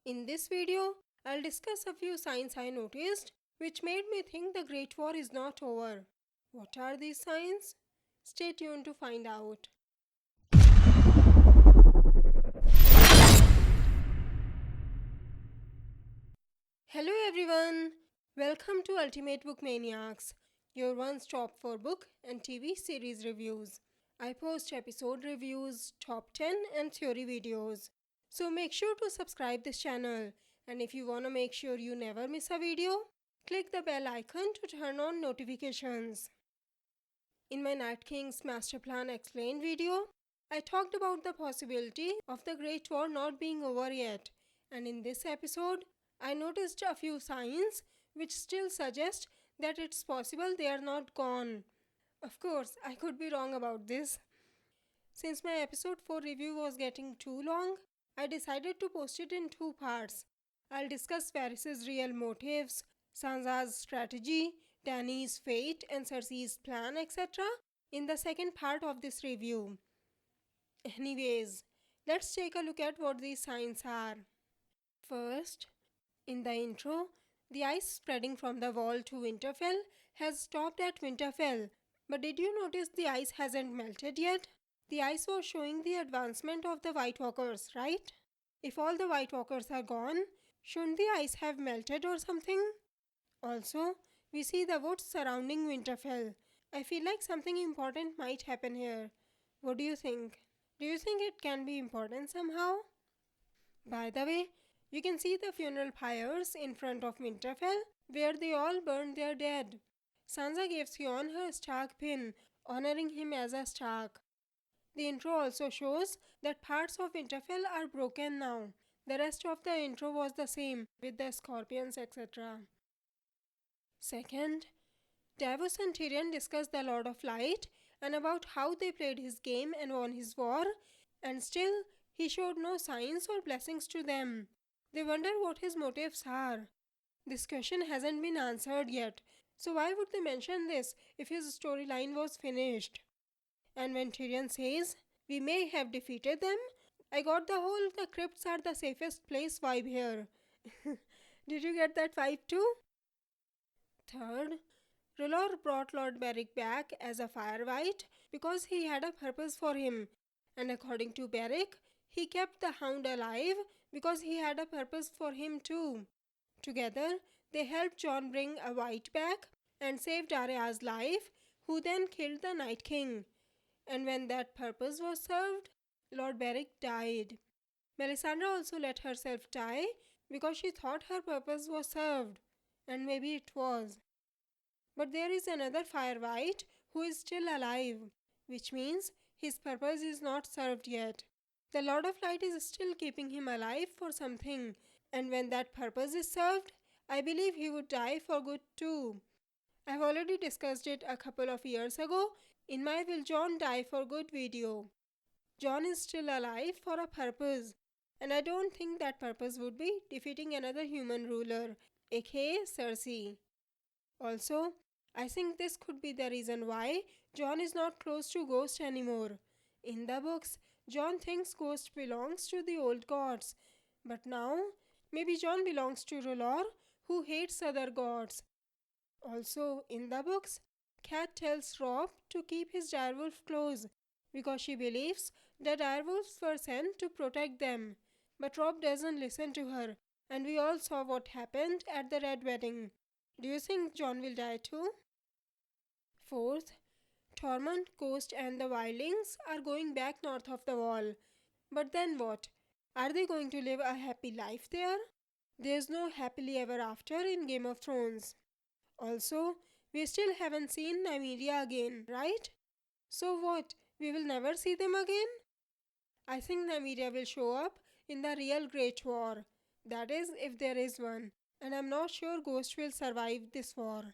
In this video, I'll discuss a few signs I noticed which made me think the Great War is not over. What are these signs? Stay tuned to find out. Hello everyone! Welcome to Ultimate Book Maniacs, your one-stop for book and TV series reviews. I post episode reviews, top 10 and theory videos. So make sure to subscribe this channel, and if you wanna make sure you never miss a video, click the bell icon to turn on notifications. In my Night King's Master Plan Explained video, I talked about the possibility of the Great War not being over yet, and in this episode, I noticed a few signs which still suggest that it's possible they are not gone. Of course, I could be wrong about this. Since my episode 4 review was getting too long, I decided to post it in two parts. I'll discuss Varys' real motives, Sansa's strategy, Dany's fate and Cersei's plan, etc. in the second part of this review. Anyways, let's take a look at what these signs are. First, in the intro, the ice spreading from the wall to Winterfell has stopped at Winterfell. But did you notice the ice hasn't melted yet? The ice was showing the advancement of the White Walkers, right? If all the White Walkers are gone, shouldn't the ice have melted or something? Also, we see the woods surrounding Winterfell. I feel like something important might happen here. What do you think? Do you think it can be important somehow? By the way, you can see the funeral pyres in front of Winterfell where they all burned their dead. Sansa gives Jon her Stark pin, honoring him as a Stark. The intro also shows that parts of Winterfell are broken now. The rest of the intro was the same, with the scorpions, etc. Second, Davos and Tyrion discuss the Lord of Light and about how they played his game and won his war, and still he showed no signs or blessings to them. They wonder what his motives are. This question hasn't been answered yet, so why would they mention this if his storyline was finished? And when Tyrion says, "We may have defeated them," I got the whole "the crypts are the safest place" vibe here. Did you get that vibe too? Third, R'hllor brought Lord Beric back as a fire wight because he had a purpose for him, and according to Beric, he kept the Hound alive because he had a purpose for him too. Together, they helped Jon bring a wight back and saved Arya's life, who then killed the Night King. And when that purpose was served, Lord Beric died. Melisandre also let herself die because she thought her purpose was served, and maybe it was. But there is another fire wight who is still alive, which means his purpose is not served yet. The Lord of Light is still keeping him alive for something, and when that purpose is served, I believe he would die for good too. I've already discussed it a couple of years ago in my Will Jon Die for Good video. Jon is still alive for a purpose, and I don't think that purpose would be defeating another human ruler, aka Cersei. Also, I think this could be the reason why Jon is not close to Ghost anymore. In the books, Jon thinks Ghost belongs to the old gods, but now maybe Jon belongs to R'hllor, who hates other gods. Also, in the books, Cat tells Robb to keep his direwolf close because she believes the direwolves were sent to protect them. But Robb doesn't listen to her, and we all saw what happened at the Red Wedding. Do you think Jon will die too? Fourth, Tormund, Ghost and the Wildlings are going back north of the Wall. But then what? Are they going to live a happy life there? There's no happily ever after in Game of Thrones. Also, we still haven't seen Nymeria again, right? So what? We will never see them again? I think Nymeria will show up in the real Great War. That is, if there is one. And I'm not sure Ghost will survive this war.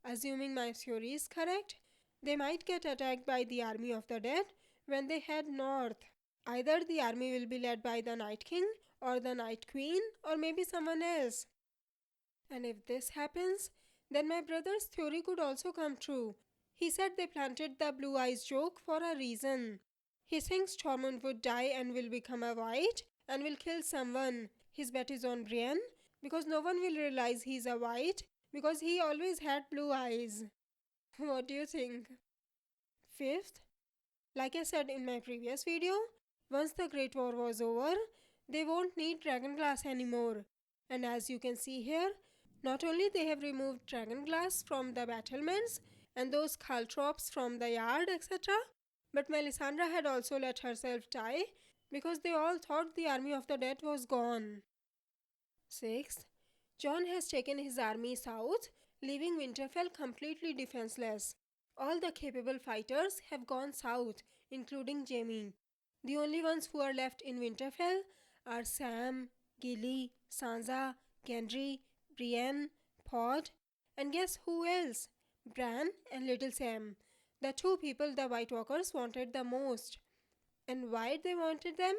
Assuming my theory is correct, they might get attacked by the army of the dead when they head north. Either the army will be led by the Night King or the Night Queen or maybe someone else. And if this happens, then my brother's theory could also come true. He said they planted the blue eyes joke for a reason. He thinks Tormund would die and will become a white, and will kill someone. His bet is on Brienne because no one will realize he's a white because he always had blue eyes. What do you think? Fifth, like I said in my previous video, once the Great War was over, they won't need dragon glass anymore. And as you can see here, not only they have removed dragon glass from the battlements and those caltrops from the yard, etc., but Melisandre had also let herself die because they all thought the army of the dead was gone. Sixth, Jon has taken his army south, leaving Winterfell completely defenseless. All the capable fighters have gone south, including Jaime. The only ones who are left in Winterfell are Sam, Gilly, Sansa, Gendry, Brienne, Pod, and guess who else? Bran and Little Sam, the two people the White Walkers wanted the most. And why they wanted them?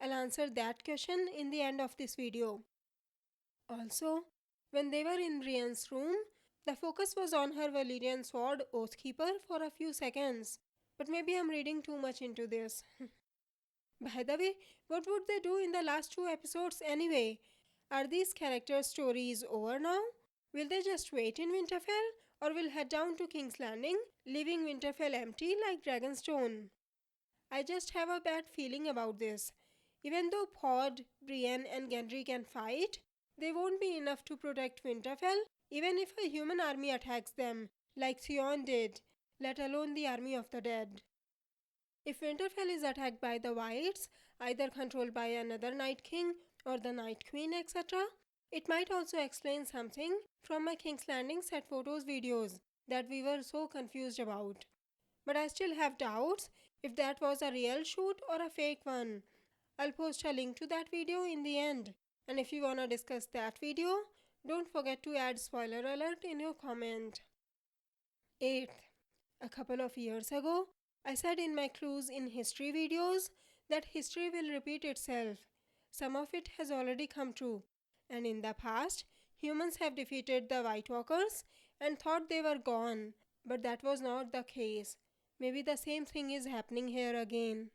I'll answer that question in the end of this video. Also, when they were in Brienne's room, the focus was on her Valyrian sword Oathkeeper for a few seconds. But maybe I'm reading too much into this. By the way, what would they do in the last 2 episodes anyway? Are these characters' stories over now? Will they just wait in Winterfell or will head down to King's Landing, leaving Winterfell empty like Dragonstone? I just have a bad feeling about this. Even though Pod, Brienne and Gendry can fight, they won't be enough to protect Winterfell even if a human army attacks them, like Theon did, let alone the army of the dead. If Winterfell is attacked by the Whites, either controlled by another Night King or the Night Queen, etc., it might also explain something from my King's Landing set photos videos that we were so confused about. But I still have doubts if that was a real shoot or a fake one. I'll post a link to that video in the end. And if you wanna discuss that video, don't forget to add spoiler alert in your comment. 8th. A couple of years ago, I said in my clues in history videos that history will repeat itself. Some of it has already come true. And in the past, humans have defeated the White Walkers and thought they were gone. But that was not the case. Maybe the same thing is happening here again.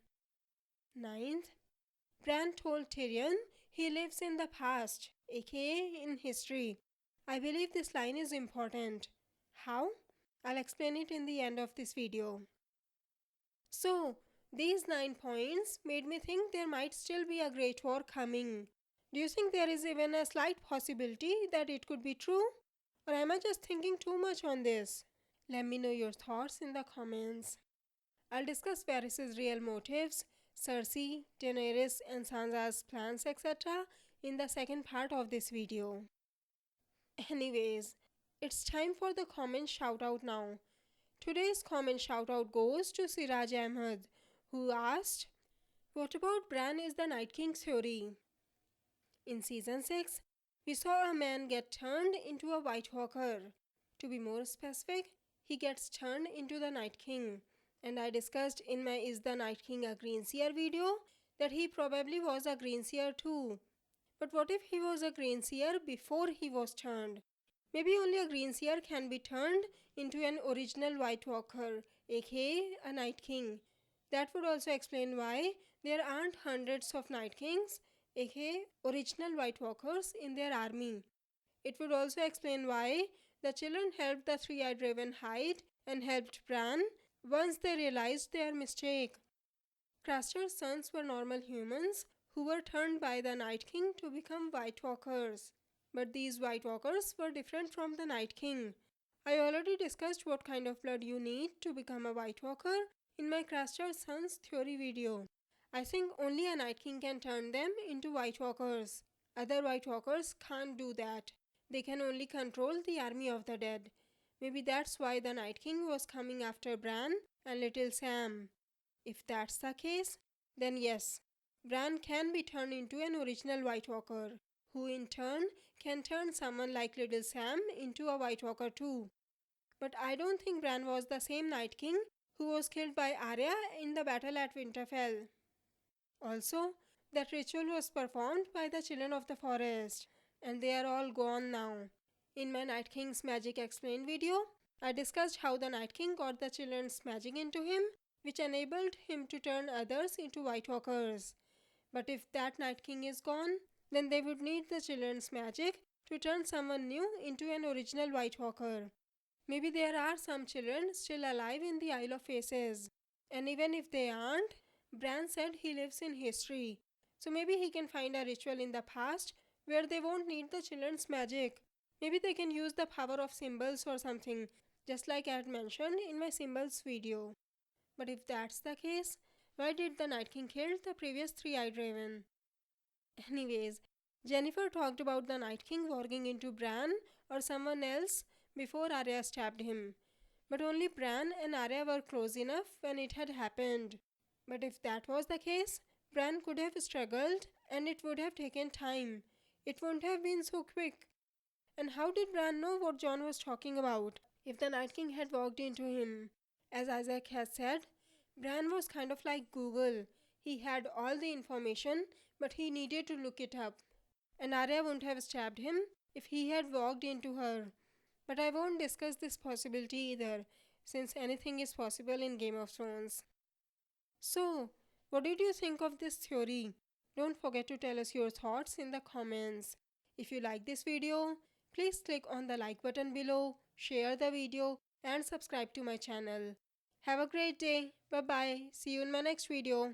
9th. Bran told Tyrion he lives in the past, aka in history. I believe this line is important. How? I'll explain it in the end of this video. So, these 9 points made me think there might still be a Great War coming. Do you think there is even a slight possibility that it could be true? Or am I just thinking too much on this? Let me know your thoughts in the comments. I'll discuss Varys' real motives, Cersei, Daenerys and Sansa's plans etc. in the second part of this video. Anyways, it's time for the comment shoutout now. Today's comment shoutout goes to Siraj Ahmed, who asked, "What about Bran is the Night King's theory?" In season 6, we saw a man get turned into a White Walker. To be more specific, he gets turned into the Night King. And I discussed in my Is the Night King a Greenseer video that he probably was a Greenseer too. But what if he was a Greenseer before he was turned? Maybe only a Greenseer can be turned into an original White Walker, aka a Night King. That would also explain why there aren't hundreds of Night Kings, aka original White Walkers in their army. It would also explain why the children helped the three-eyed raven hide and helped Bran once they realized their mistake. Craster's sons were normal humans who were turned by the Night King to become White Walkers. But these White Walkers were different from the Night King. I already discussed what kind of blood you need to become a White Walker in my Craster's sons theory video. I think only a Night King can turn them into White Walkers. Other White Walkers can't do that. They can only control the army of the dead. Maybe that's why the Night King was coming after Bran and Little Sam. If that's the case, then yes, Bran can be turned into an original White Walker, who in turn can turn someone like Little Sam into a White Walker too. But I don't think Bran was the same Night King who was killed by Arya in the battle at Winterfell. Also, that ritual was performed by the children of the forest, and they are all gone now. In my Night King's Magic Explained video, I discussed how the Night King got the children's magic into him, which enabled him to turn others into White Walkers. But if that Night King is gone, then they would need the children's magic to turn someone new into an original White Walker. Maybe there are some children still alive in the Isle of Faces. And even if they aren't, Bran said he lives in history. So maybe he can find a ritual in the past where they won't need the children's magic. Maybe they can use the power of symbols or something, just like I had mentioned in my symbols video. But if that's the case, why did the Night King kill the previous three-eyed raven? Anyways, Jennifer talked about the Night King walking into Bran or someone else before Arya stabbed him. But only Bran and Arya were close enough when it had happened. But if that was the case, Bran could have struggled and it would have taken time. It wouldn't have been so quick. And how did Bran know what Jon was talking about if the Night King had walked into him? As Isaac has said, Bran was kind of like Google. He had all the information, but he needed to look it up. And Arya wouldn't have stabbed him if he had walked into her. But I won't discuss this possibility either, since anything is possible in Game of Thrones. So, what did you think of this theory? Don't forget to tell us your thoughts in the comments. If you like this video, please click on the like button below, share the video, and subscribe to my channel. Have a great day. Bye bye. See you in my next video.